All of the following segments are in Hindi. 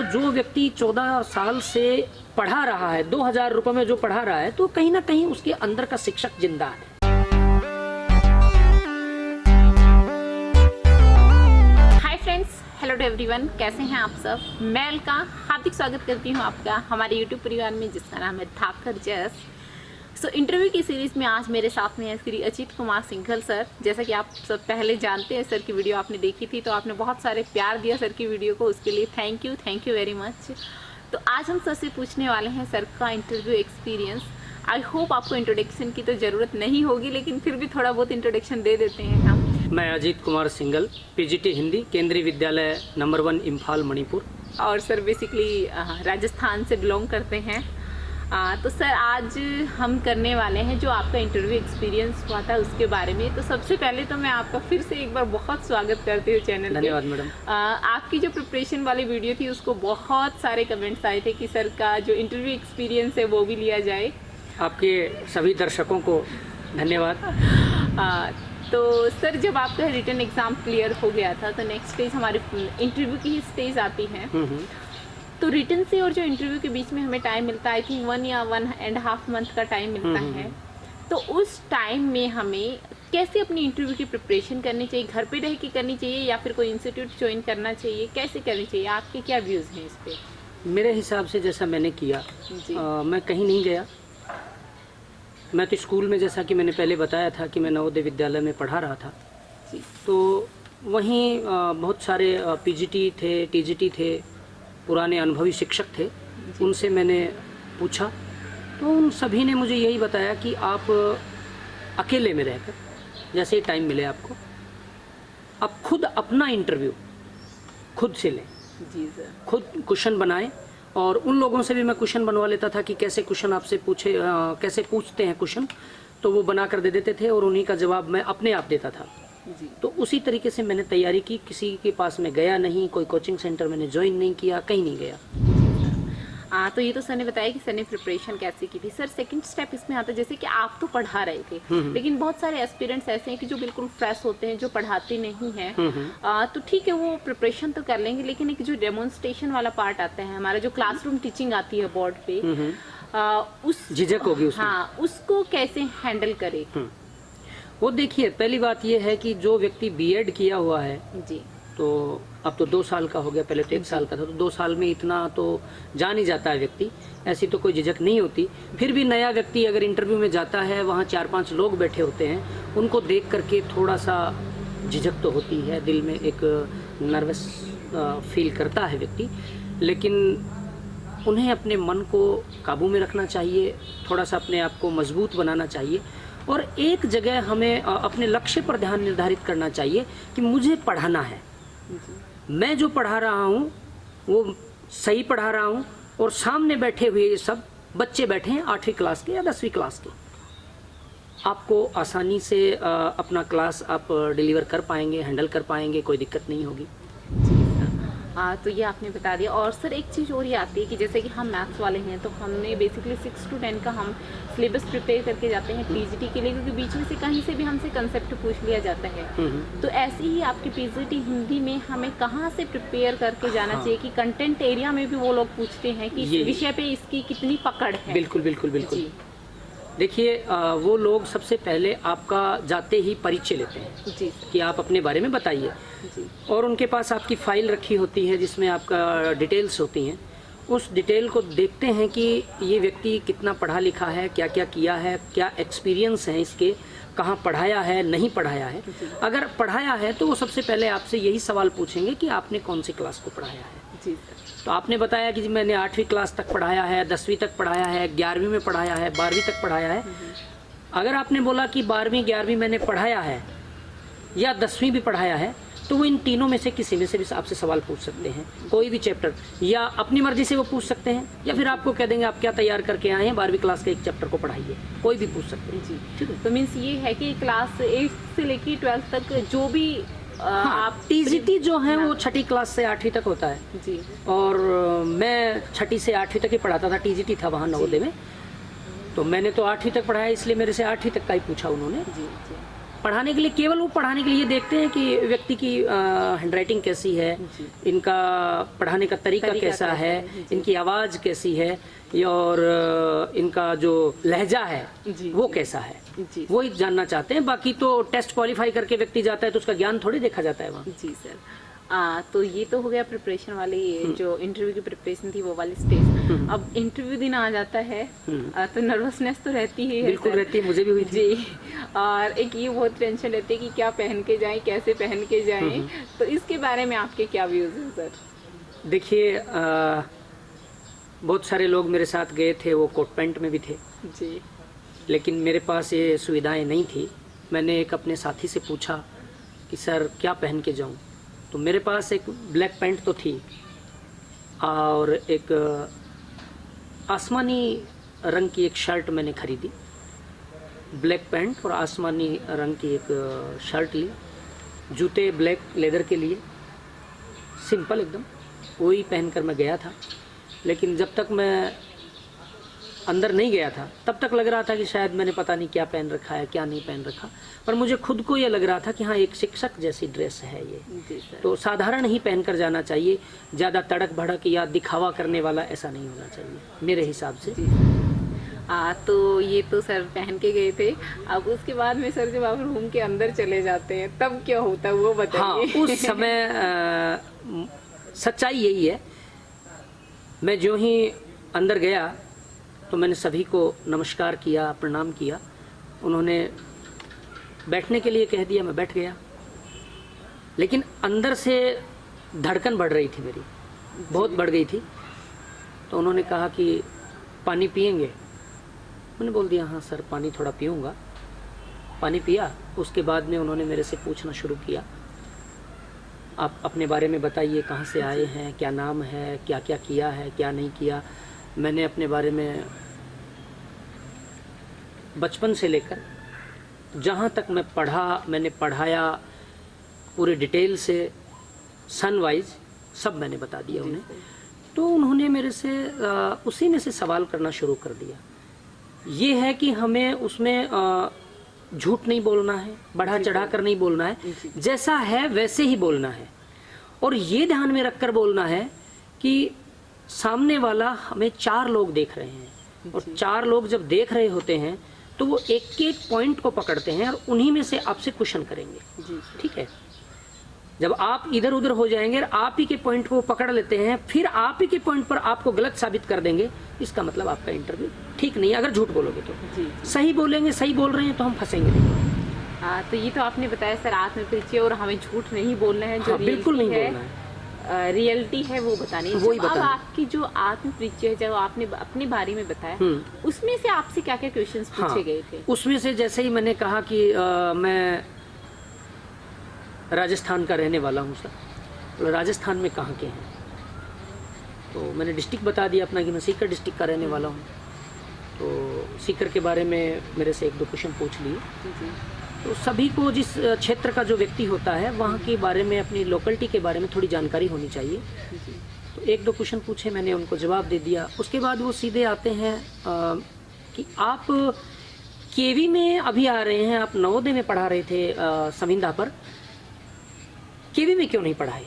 जो व्यक्ति 14 साल से पढ़ा रहा है, 2000 रुपये में जो पढ़ा रहा है, तो कहीं ना कहीं उसके अंदर का शिक्षक जिंदा है। Hi friends, hello to everyone, कैसे हैं आप सब। मैं अलका हार्दिक स्वागत करती हूं आपका हमारे यूट्यूब परिवार में, जिसका नाम है धाकर जस। इंटरव्यू की सीरीज़ में आज मेरे साथ में है श्री अजीत कुमार सिंघल सर। जैसा कि आप सब पहले जानते हैं, सर की वीडियो आपने देखी थी, तो आपने बहुत सारे प्यार दिया सर की वीडियो को, उसके लिए थैंक यू वेरी मच। तो आज हम सर से पूछने वाले हैं सर का इंटरव्यू एक्सपीरियंस। आई होप आपको इंट्रोडक्शन की तो ज़रूरत नहीं होगी, लेकिन फिर भी थोड़ा बहुत इंट्रोडक्शन दे देते हैं हम। मैं अजीत कुमार सिंघल, पीजीटी हिंदी, केंद्रीय विद्यालय नंबर 1 इम्फाल मणिपुर। और सर बेसिकली राजस्थान से बिलोंग करते हैं। तो सर आज हम करने वाले हैं जो आपका इंटरव्यू एक्सपीरियंस हुआ था उसके बारे में। तो सबसे पहले तो मैं आपका फिर से एक बार बहुत स्वागत करती हूँ चैनल पे। धन्यवाद मैडम। आपकी जो प्रिपरेशन वाली वीडियो थी उसको बहुत सारे कमेंट्स आए थे कि सर का जो इंटरव्यू एक्सपीरियंस है वो भी लिया जाए। आपके सभी दर्शकों को धन्यवाद। तो सर जब आपका रिटन एग्ज़ाम क्लियर हो गया था तो नेक्स्ट स्टेज हमारी इंटरव्यू की ही स्टेज आती है। तो रिटन से और जो इंटरव्यू के बीच में हमें टाइम मिलता है, आई थिंक 1 या 1.5 मंथ का टाइम मिलता है। तो उस टाइम में हमें कैसे अपनी इंटरव्यू की प्रिपरेशन करनी चाहिए, घर पे रह के करनी चाहिए या फिर कोई इंस्टीट्यूट ज्वाइन करना चाहिए, कैसे करनी चाहिए, आपके क्या व्यूज़ हैं इस पर? मेरे हिसाब से जैसा मैंने किया, मैं कहीं नहीं गया। मैं तो स्कूल में, जैसा कि मैंने पहले बताया था कि मैं नवोदय विद्यालय में पढ़ा रहा था, तो वहीं बहुत सारे पीजीटी थे, टीजीटी थे, पुराने अनुभवी शिक्षक थे। उनसे मैंने पूछा तो उन सभी ने मुझे यही बताया कि आप अकेले में रहकर, जैसे ही टाइम मिले आपको, आप खुद अपना इंटरव्यू खुद से लें। जी सर। खुद क्वेश्चन बनाएं। और उन लोगों से भी मैं क्वेश्चन बनवा लेता था कि कैसे क्वेश्चन आपसे पूछे, कैसे पूछते हैं क्वेश्चन, तो वो बना कर दे देते थे और उन्हीं का जवाब मैं अपने आप देता था। जी। तो उसी तरीके से मैंने तैयारी की। किसी के पास में गया नहीं, कोई कोचिंग सेंटर मैंने ज्वाइन नहीं किया, कहीं नहीं गया। तो ये तो सर ने बताया कि सर ने प्रिपरेशन कैसे की थी। सर सेकंड स्टेप इसमें आता है, जैसे कि आप तो पढ़ा रहे थे, लेकिन बहुत सारे एस्पिरेंट्स ऐसे हैं कि जो बिल्कुल फ्रेश होते हैं, जो पढ़ाते नहीं हैं। तो ठीक है, वो प्रिपरेशन तो कर लेंगे, लेकिन एक जो डेमोन्स्ट्रेशन वाला पार्ट आता है, हमारा जो क्लासरूम टीचिंग आती है बोर्ड पे, उस झिझक होगी उसमें। हाँ, उसको कैसे हैंडल करे? वो देखिए, पहली बात ये है कि जो व्यक्ति बीएड किया हुआ है, जी, तो अब तो 2 साल का हो गया, पहले तो 1 साल का था, तो 2 साल में इतना तो जान ही जाता है व्यक्ति, ऐसी तो कोई झिझक नहीं होती। फिर भी नया व्यक्ति अगर इंटरव्यू में जाता है, वहाँ 4-5 लोग बैठे होते हैं, उनको देख करके थोड़ा सा झिझक तो होती है, दिल में एक नर्वस फील करता है व्यक्ति। लेकिन उन्हें अपने मन को काबू में रखना चाहिए, थोड़ा सा अपने आप को मजबूत बनाना चाहिए, और एक जगह हमें अपने लक्ष्य पर ध्यान निर्धारित करना चाहिए कि मुझे पढ़ाना है। मैं जो पढ़ा रहा हूँ वो सही पढ़ा रहा हूँ, और सामने बैठे हुए ये सब बच्चे बैठे हैं 8वीं क्लास के या 10वीं क्लास के। आपको आसानी से अपना क्लास आप डिलीवर कर पाएंगे, हैंडल कर पाएंगे, कोई दिक्कत नहीं होगी। तो ये आपने बता दिया। और सर एक चीज़ और ये आती है कि जैसे कि हम मैथ्स वाले हैं, तो हमने बेसिकली 6 to 10 का हम सिलेबस प्रिपेयर करके जाते हैं पीजीटी के लिए, क्योंकि बीच में से कहीं से भी हमसे कंसेप्ट पूछ लिया जाता है। तो ऐसे ही आपकी पीजीटी हिंदी में हमें कहाँ से प्रिपेयर करके जाना चाहिए कि कंटेंट एरिया में भी वो लोग पूछते हैं कि इस विषय पे इसकी कितनी पकड़ है? बिल्कुल बिल्कुल बिल्कुल। देखिए, वो लोग सबसे पहले आपका जाते ही परिचय लेते हैं जी, कि आप अपने बारे में बताइए, और उनके पास आपकी फ़ाइल रखी होती है जिसमें आपका डिटेल्स होती हैं। उस डिटेल को देखते हैं कि ये व्यक्ति कितना पढ़ा लिखा है, क्या क्या किया है, क्या एक्सपीरियंस है इसके, कहाँ पढ़ाया है, नहीं पढ़ाया है। अगर पढ़ाया है तो वो सबसे पहले आपसे यही सवाल पूछेंगे कि आपने कौन सी क्लास को पढ़ाया है। जी। तो आपने बताया कि जी मैंने 8वीं क्लास तक पढ़ाया है, 10वीं तक पढ़ाया है, 11वीं में पढ़ाया है, 12वीं तक पढ़ाया है। अगर आपने बोला कि 12वीं 11वीं मैंने पढ़ाया है या 10वीं भी पढ़ाया है, तो वो इन तीनों में से किसी में से भी आपसे सवाल पूछ सकते हैं, कोई भी चैप्टर, या अपनी मर्जी से वो पूछ सकते हैं, या फिर आपको कह देंगे आप क्या तैयार करके आए हैं, 12वीं क्लास के एक चैप्टर को पढ़ाइए, कोई भी पूछ सकते हैं। जी, ठीक है। तो मीन्स ये है कि क्लास 8 से लेकर 12 तक जो भी आप टीजीटी जो है वो 6ठी क्लास से 8वीं तक होता है जी। और मैं 6ठी से 8वीं तक ही पढ़ाता था, टीजीटी था वहाँ नवोदय में। तो मैंने तो 8वीं तक पढ़ाया, इसलिए मेरे से 8वीं तक का ही पूछा उन्होंने। जी। पढ़ाने के लिए, केवल वो पढ़ाने के लिए देखते हैं कि व्यक्ति की हैंडराइटिंग कैसी है, इनका पढ़ाने का तरीका कैसा है, इनकी आवाज़ कैसी है, और इनका जो लहजा है वो कैसा है, वो ही जानना चाहते हैं। बाकी तो टेस्ट क्वालिफाई करके व्यक्ति जाता है तो उसका ज्ञान थोड़ी देखा जाता है वहाँ। जी सर। तो ये तो हो गया प्रिपरेशन वाली, जो इंटरव्यू की प्रिपरेशन थी वो वाली स्टेज। अब इंटरव्यू दिन आ जाता है तो नर्वसनेस तो रहती ही है। बिल्कुल रहती है, मुझे भी हुई थी। जी। और एक ये बहुत टेंशन रहती है कि क्या पहन के जाएं, कैसे पहन के जाएं, तो इसके बारे में आपके क्या व्यूज हैं सर? देखिए, बहुत सारे लोग मेरे साथ गए थे, वो कोट पैंट में भी थे जी, लेकिन मेरे पास ये सुविधाएं नहीं थी। मैंने एक अपने साथी से पूछा कि सर क्या पहन के जाऊं, तो मेरे पास एक ब्लैक पैंट तो थी और एक आसमानी रंग की एक शर्ट मैंने खरीदी। ब्लैक पैंट और आसमानी रंग की एक शर्ट ली, जूते ब्लैक लेदर के लिए, सिंपल एकदम वही पहनकर मैं गया था। लेकिन जब तक मैं अंदर नहीं गया था तब तक लग रहा था कि शायद मैंने पता नहीं क्या पहन रखा है, क्या नहीं पहन रखा, पर मुझे खुद को ये लग रहा था कि हाँ एक शिक्षक जैसी ड्रेस है ये। जी सर। तो साधारण ही पहनकर जाना चाहिए, ज़्यादा तड़क भड़क या दिखावा करने वाला ऐसा नहीं होना चाहिए मेरे हिसाब से। तो ये तो सर पहन के गए थे। अब उसके बाद में सर जब आप रूम के अंदर चले जाते हैं तब क्या होता है वो बताइए। हाँ, उस समय सच्चाई यही है, मैं जो ही अंदर गया तो मैंने सभी को नमस्कार किया, प्रणाम किया। उन्होंने बैठने के लिए कह दिया, मैं बैठ गया। लेकिन अंदर से धड़कन बढ़ रही थी मेरी, बहुत बढ़ गई थी। तो उन्होंने कहा कि पानी पिएंगे? मैंने बोल दिया हाँ सर पानी थोड़ा पीऊँगा। पानी पिया। उसके बाद में उन्होंने मेरे से पूछना शुरू किया, आप अपने बारे में बताइए, कहाँ से आए हैं, क्या नाम है, क्या क्या किया है, क्या नहीं किया। मैंने अपने बारे में बचपन से लेकर जहाँ तक मैं पढ़ा, मैंने पढ़ाया, पूरे डिटेल से सन वाइज सब मैंने बता दिया उन्हें। तो उन्होंने मेरे से उसी में से सवाल करना शुरू कर दिया। ये है कि हमें उसमें झूठ नहीं बोलना है, बढ़ा चढ़ा कर नहीं बोलना है, जैसा है वैसे ही बोलना है। और ये ध्यान में रखकर बोलना है कि सामने वाला हमें 4 लोग देख रहे हैं, और 4 लोग जब देख रहे होते हैं तो वो एक एक पॉइंट को पकड़ते हैं और उन्हीं में से आपसे क्वेश्चन करेंगे। ठीक है, जब आप इधर उधर हो जाएंगे और आप ही के पॉइंट को पकड़ लेते हैं, फिर आप ही के पॉइंट पर आपको गलत साबित कर देंगे, इसका मतलब आपका इंटरव्यू ठीक नहीं है। अगर झूठ बोलोगे तो सही बोलेंगे, सही बोल रहे हैं तो हम फंसेंगे नहीं। तो ये तो आपने बताया सर आत्मपरिचय, और हमें झूठ नहीं बोलना है, जो बिल्कुल नहीं बोलना है, रियलिटी है वो बतानी है। वही अब बताना। आपकी जो आत्मपरिचय जब आपने अपने बारे में बताया, उसमें से आपसे क्या क्या क्वेश्चंस पूछे गए थे? उसमें से जैसे ही मैंने कहा कि मैं राजस्थान का रहने वाला हूँ सर। राजस्थान में कहाँ के हैं? तो मैंने डिस्ट्रिक्ट बता दिया अपना कि मैं सीकर डिस्ट्रिक्ट का रहने वाला हूँ। तो सीकर के बारे में मेरे से 1-2 क्वेश्चन पूछ लिए। तो सभी को जिस क्षेत्र का जो व्यक्ति होता है वहाँ के बारे में, अपनी लोकेलिटी के बारे में थोड़ी जानकारी होनी चाहिए। तो 1-2 क्वेश्चन पूछे, मैंने उनको जवाब दे दिया। उसके बाद वो सीधे आते हैं कि आप केवी में अभी आ रहे हैं, आप नवोदय में पढ़ा रहे थे समिंदा पर, केवी में क्यों नहीं पढ़ाए?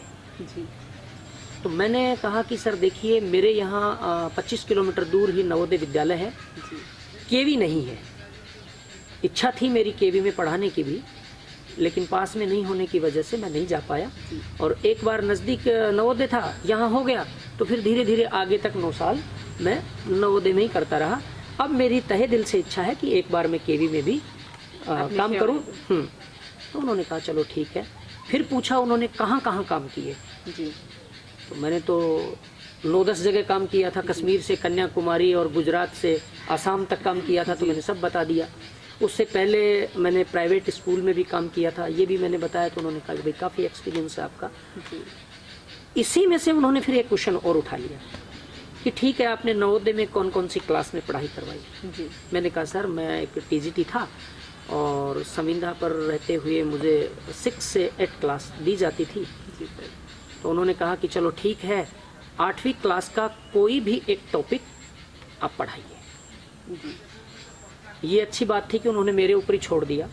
तो मैंने कहा कि सर देखिए मेरे यहाँ 25 किलोमीटर दूर ही नवोदय विद्यालय है, केवी नहीं है। इच्छा थी मेरी केवी में पढ़ाने की भी, लेकिन पास में नहीं होने की वजह से मैं नहीं जा पाया। और एक बार नज़दीक नवोदय था, यहाँ हो गया, तो फिर धीरे धीरे आगे तक 9 साल मैं नवोदय में ही करता रहा। अब मेरी तहे दिल से इच्छा है कि एक बार मैं केवी में भी काम करूँ। तो उन्होंने कहा चलो ठीक है। फिर पूछा उन्होंने कहाँ कहाँ काम किए। तो मैंने तो 9-10 जगह काम किया था, कश्मीर से कन्याकुमारी और गुजरात से आसाम तक काम किया था, तो मैंने सब बता दिया। उससे पहले मैंने प्राइवेट स्कूल में भी काम किया था, ये भी मैंने बताया। तो उन्होंने कहा कि भाई काफ़ी एक्सपीरियंस है आपका। इसी में से उन्होंने फिर एक क्वेश्चन और उठा लिया कि ठीक है आपने नवोदय में कौन कौन सी क्लास में पढ़ाई करवाई। मैंने कहा सर मैं एक टीजीटी था और समिंदा पर रहते हुए मुझे 6 से 8 क्लास दी जाती थी। तो उन्होंने कहा कि चलो ठीक है, 8वीं क्लास का कोई भी एक टॉपिक आप पढ़ाइए। ये अच्छी बात थी कि उन्होंने मेरे ऊपर ही छोड़ दिया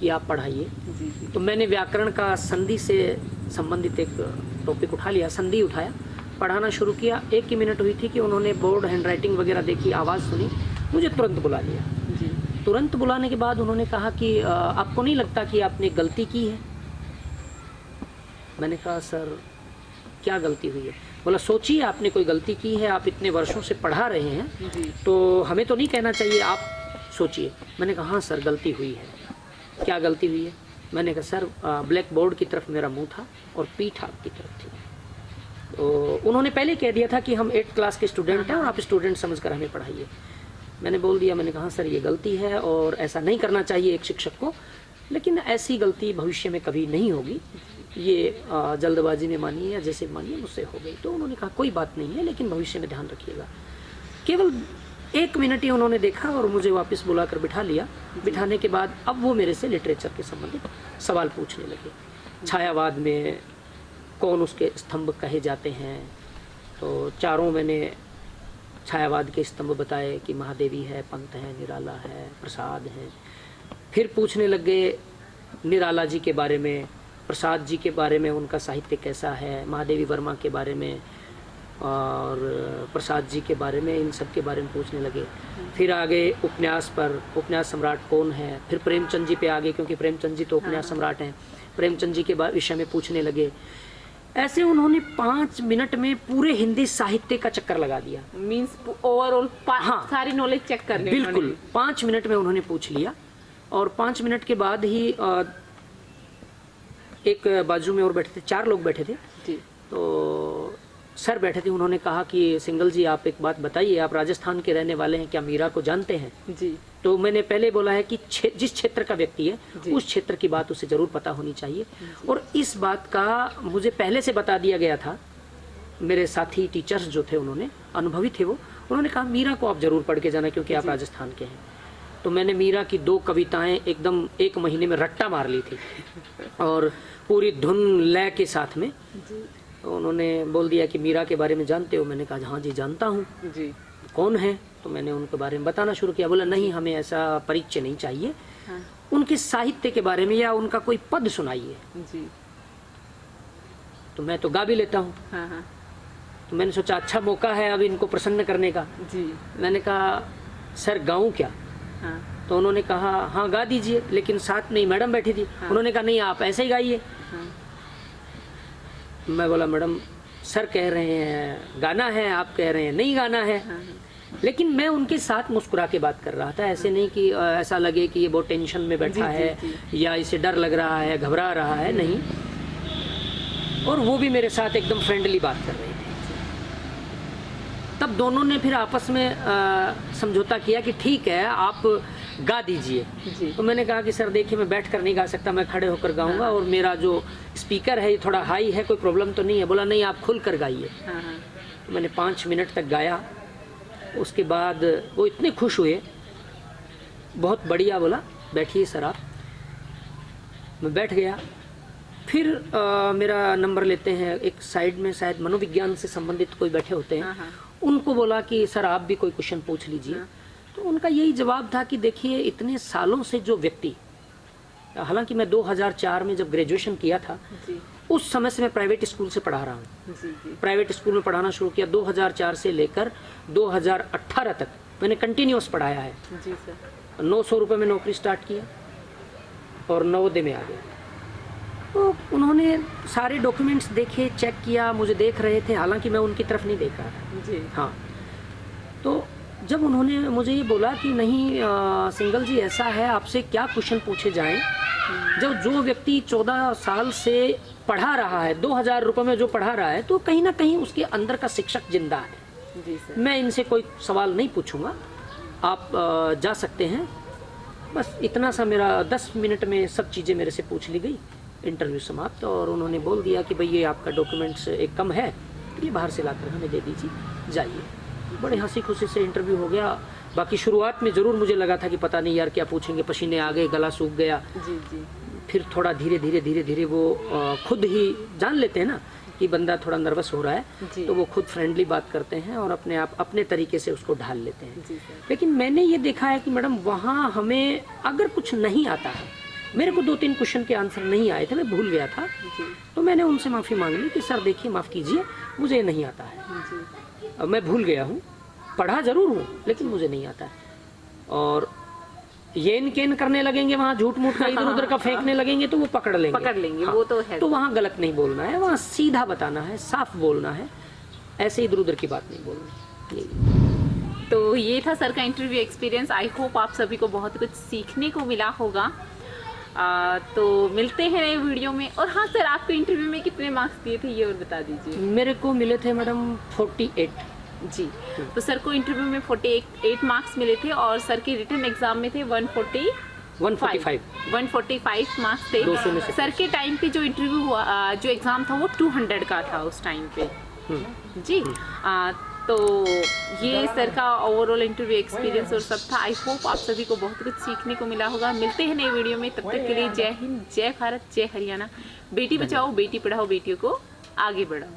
कि आप पढ़ाइए। जी जी। तो मैंने व्याकरण का संधि से संबंधित एक टॉपिक उठा लिया, संधि उठाया, पढ़ाना शुरू किया। 1 ही मिनट हुई थी कि उन्होंने बोर्ड हैंडराइटिंग वगैरह देखी, आवाज़ सुनी, मुझे तुरंत बुला लिया। जी तुरंत बुलाने के बाद उन्होंने कहा कि आपको नहीं लगता कि आपने गलती की है? मैंने कहा सर क्या गलती हुई है? बोला सोचिए आपने कोई गलती की है, आप इतने वर्षों से पढ़ा रहे हैं जी तो हमें तो नहीं कहना चाहिए, आप सोचिए। मैंने कहा हाँ सर गलती हुई है। क्या गलती हुई है? मैंने कहा सर ब्लैक बोर्ड की तरफ मेरा मुंह था और पीठ आपकी तरफ थी। तो उन्होंने पहले कह दिया था कि हम 8th क्लास के स्टूडेंट हैं और आप स्टूडेंट समझकर हमें पढ़ाइए। मैंने बोल दिया, मैंने कहा सर ये गलती है और ऐसा नहीं करना चाहिए एक शिक्षक को, लेकिन ऐसी गलती भविष्य में कभी नहीं होगी, ये जल्दबाजी में मानिए या जैसे मानिए मुझसे हो गई। तो उन्होंने कहा कोई बात नहीं है, लेकिन भविष्य में ध्यान रखिएगा। केवल 1 मिनट ही उन्होंने देखा और मुझे वापस बुलाकर बिठा लिया। बिठाने के बाद अब वो मेरे से लिटरेचर के संबंधित सवाल पूछने लगे। छायावाद में कौन उसके स्तंभ कहे जाते हैं? तो चारों मैंने छायावाद के स्तंभ बताए कि महादेवी है, पंत है, निराला है, प्रसाद है। फिर पूछने लगे निराला जी के बारे में, प्रसाद जी के बारे में, उनका साहित्य कैसा है, महादेवी वर्मा के बारे में और प्रसाद जी के बारे में, इन सब के बारे में पूछने लगे। फिर आगे उपन्यास पर, उपन्यास सम्राट कौन है। फिर प्रेमचंद जी पे आगे, क्योंकि प्रेमचंद जी तो उपन्यास सम्राट हैं, प्रेमचंद जी के विषय में पूछने लगे। ऐसे उन्होंने 5 मिनट में पूरे हिंदी साहित्य का चक्कर लगा दिया। मीन्स ओवरऑल हाँ, सारी नॉलेज चेक कर ली बिल्कुल 5 मिनट में उन्होंने पूछ लिया। और 5 मिनट के बाद ही एक बाजू में और बैठे थे, 4 लोग बैठे थे। जी तो सर बैठे थे, उन्होंने कहा कि सिंगल जी आप एक बात बताइए, आप राजस्थान के रहने वाले हैं, क्या मीरा को जानते हैं? जी। तो मैंने पहले बोला है कि जिस क्षेत्र का व्यक्ति है उस क्षेत्र की बात उसे जरूर पता होनी चाहिए। और इस बात का मुझे पहले से बता दिया गया था। मेरे साथी टीचर्स जो थे, उन्होंने अनुभवी थे, वो उन्होंने कहा मीरा को आप जरूर पढ़ के जाना क्योंकि आप राजस्थान के हैं। तो मैंने मीरा की 2 कविताएं एकदम 1 महीने में रट्टा मार ली थी और पूरी धुन लय के साथ में। तो उन्होंने बोल दिया कि मीरा के बारे में जानते हो? मैंने कहा हाँ जी जानता हूँ। जी। कौन है? तो मैंने उनके बारे में बताना शुरू किया। बोला नहीं, हमें ऐसा परिचय नहीं चाहिए, हाँ। उनके साहित्य के बारे में या उनका कोई पद सुनाइए। जी। तो मैं तो गा भी लेता हूँ। हाँ हाँ। तो मैंने सोचा अच्छा मौका है अब इनको प्रसन्न करने का। जी। मैंने कहा सर गाऊं क्या? हाँ। तो उन्होंने कहा हाँ गा दीजिए, लेकिन साथ में मैडम बैठी थी। हाँ। उन्होंने कहा नहीं आप ऐसे ही गाइए। हाँ। मैं बोला मैडम सर कह रहे हैं गाना है, आप कह रहे हैं नहीं गाना है। हाँ। लेकिन मैं उनके साथ मुस्कुरा के बात कर रहा था, ऐसे नहीं कि ऐसा लगे कि ये बहुत टेंशन में बैठा जी, है जी। या इसे डर लग रहा है, घबरा रहा है, नहीं। और वो भी मेरे साथ एकदम फ्रेंडली बात कर रहे थे। तब दोनों ने फिर आपस में समझौता किया कि ठीक है आप गा दीजिए। जी। तो मैंने कहा कि सर देखिए मैं बैठ कर नहीं गा सकता, मैं खड़े होकर गाऊंगा और मेरा जो स्पीकर है ये थोड़ा हाई है, कोई प्रॉब्लम तो नहीं है? बोला नहीं आप खुल कर गाइए। हाँ हाँ। तो मैंने 5 मिनट तक गाया। उसके बाद वो इतने खुश हुए, बहुत बढ़िया, बोला बैठिए सर आप। मैं बैठ गया। फिर मेरा नंबर लेते हैं, एक साइड में शायद मनोविज्ञान से संबंधित कोई बैठे होते हैं, हाँ, हाँ। उनको बोला कि सर आप भी कोई क्वेश्चन पूछ लीजिए। हाँ। तो उनका यही जवाब था कि देखिए इतने सालों से जो व्यक्ति, हालांकि मैं 2004 में जब ग्रेजुएशन किया था जी। उस समय से मैं प्राइवेट स्कूल से पढ़ा रहा हूँ। जी जी। प्राइवेट स्कूल में पढ़ाना शुरू किया 2004 से लेकर 2018 तक मैंने कंटिन्यूस पढ़ाया है। जी सर। 900 रुपये में नौकरी स्टार्ट किया और नवोदय में आ गया। तो उन्होंने सारे डॉक्यूमेंट्स देखे, चेक किया, मुझे देख रहे थे, हालांकि मैं उनकी तरफ नहीं देख रहा था। जी। हाँ। तो जब उन्होंने मुझे ये बोला कि नहीं सिंगल जी ऐसा है, आपसे क्या क्वेश्चन पूछे जाएं, जब जो व्यक्ति 14 साल से पढ़ा रहा है, 2000 रुपये में जो पढ़ा रहा है, तो कहीं ना कहीं उसके अंदर का शिक्षक जिंदा है। जी सर। मैं इनसे कोई सवाल नहीं पूछूंगा, आप जा सकते हैं। बस इतना सा मेरा 10 मिनट में सब चीज़ें मेरे से पूछ ली गई। इंटरव्यू समाप्त। और उन्होंने बोल दिया कि भाई ये आपका डॉक्यूमेंट्स एक कम है, ये बाहर से लाकर हमें दे दीजिए, जाइए। बड़े हंसी खुशी से इंटरव्यू हो गया। बाकी शुरुआत में ज़रूर मुझे लगा था कि पता नहीं यार क्या पूछेंगे, पसीने आ गए, गला सूख गया। जी जी। फिर थोड़ा धीरे धीरे वो खुद ही जान लेते हैं ना कि बंदा थोड़ा नर्वस हो रहा है, जी। तो वो खुद फ्रेंडली बात करते हैं और अपने आप अपने तरीके से उसको ढाल लेते हैं। जी सर। लेकिन मैंने ये देखा है कि मैडम वहाँ हमें अगर कुछ नहीं आता है मेरे को 2-3 क्वेश्चन के आंसर नहीं आए थे, मैं भूल गया था, जी तो मैंने उनसे माफ़ी मांग ली कि सर देखिए माफ़ कीजिए, मुझे ये नहीं आता है, जी अब मैं भूल गया हूँ, पढ़ा ज़रूर हूँ लेकिन मुझे नहीं आता है। और येन केन करने लगेंगे वहाँ, झूठ मूठ का इधर उधर का फेंकने लगेंगे तो वो पकड़ लेंगे। वो तो है। तो वहाँ गलत नहीं बोलना है, वहाँ सीधा बताना है, साफ बोलना है, ऐसे इधर उधर की बात नहीं बोलनी। तो ये था सर का इंटरव्यू एक्सपीरियंस। आई होप आप सभी को बहुत कुछ सीखने को मिला होगा। तो मिलते हैं नए वीडियो में। और हाँ सर, आपको इंटरव्यू में कितने मार्क्स दिए थे ये और बता दीजिए। मेरे को मिले थे मैडम 48। जी, तो सर को इंटरव्यू में 48 मार्क्स मिले थे और सर के रिटन एग्जाम में थे 145 मार्क्स थे। 200 में से सर के टाइम पे जो इंटरव्यू हुआ, जो एग्जाम था वो 200 का था उस टाइम पे। जी, तो ये सर का ओवरऑल इंटरव्यू एक्सपीरियंस और सब था। आई होप आप सभी को बहुत कुछ सीखने को मिला होगा। मिलते हैं नए वीडियो में, तब तक के लिए जय हिंद, जय भारत, जय हरियाणा। बेटी बचाओ, बेटी पढ़ाओ, बेटियों को आगे बढ़ाओ।